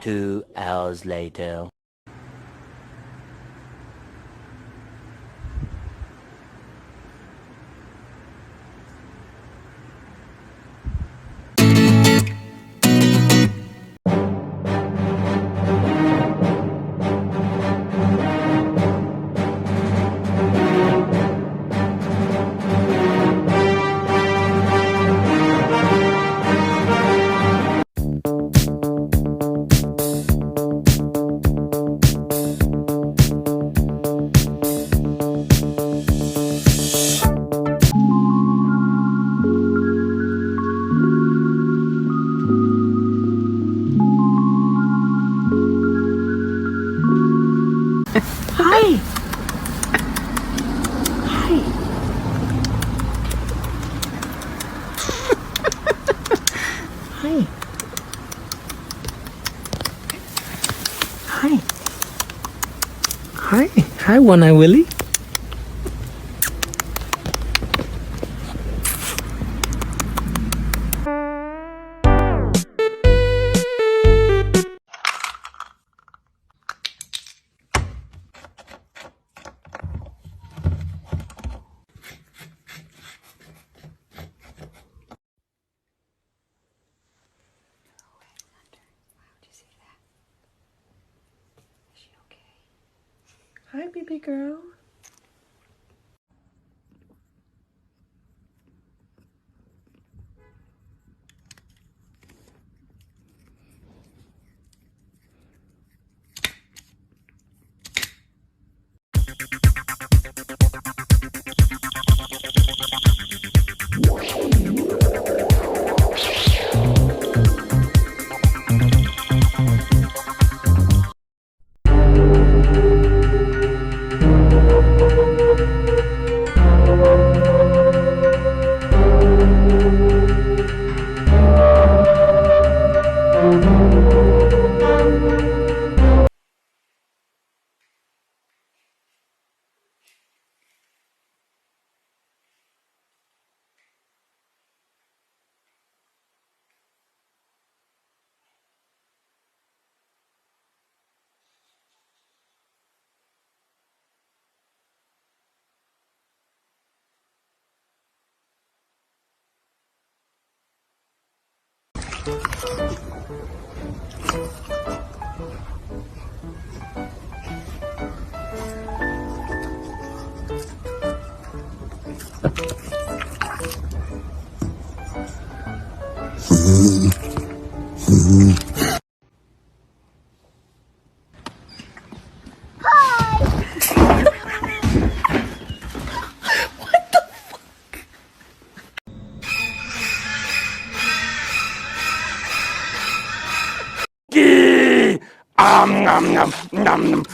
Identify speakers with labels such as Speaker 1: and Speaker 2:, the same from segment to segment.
Speaker 1: 2 hours later.
Speaker 2: Hi. Hi. Hi. Hi. Hi. Hi, One Eye Willie. Hi, baby girl.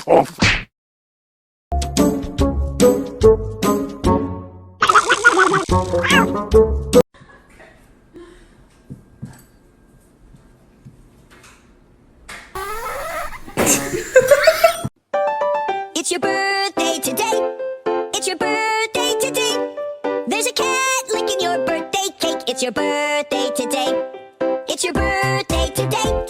Speaker 1: Oh.
Speaker 3: It's your birthday today. It's your birthday today. There's a cat licking your birthday cake. It's your birthday today. It's your birthday today.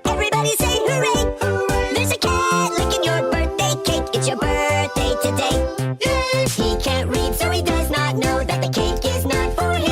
Speaker 3: Everybody say hooray. There's a cat licking your birthday cake. It's your birthday today. He can't read, so he does not know that the cake is not for him.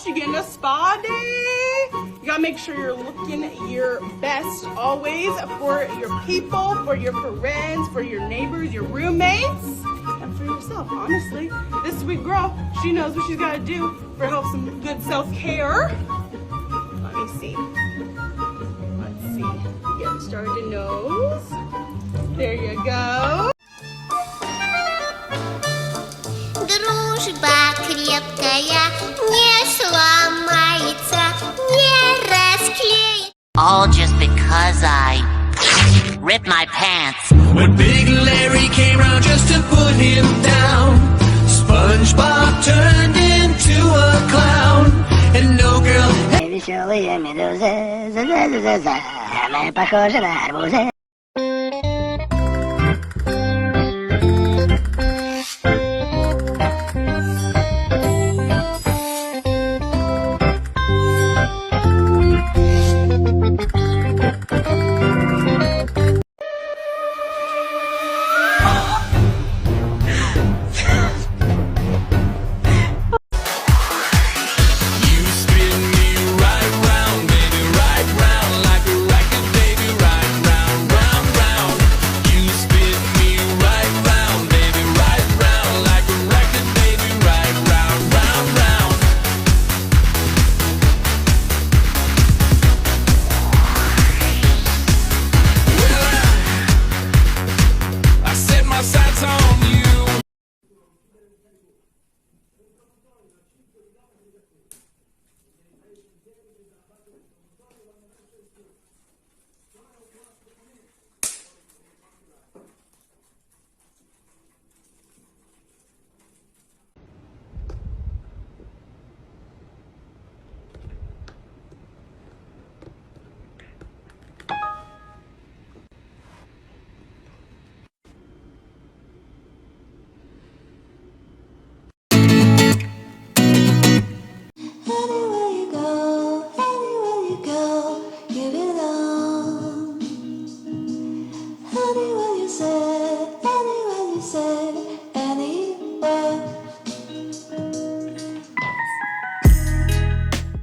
Speaker 1: gosh, you're getting a spa day. You gotta make sure you're looking your best always for your people, for your friends, for your neighbors, your roommates, and for yourself. Honestly, this sweet girl, she knows what she's gotta do for help some good self-care. Let me see. Let's see. Get started nose. There you go.
Speaker 4: Дружба крепкая не сломается, не расклеится.
Speaker 5: All just because I ripped my pants.
Speaker 6: When Big Larry came round just to put him down, SpongeBob turned into a clown, and no girl.
Speaker 7: Веселые медузы, мы похожи на арбузы.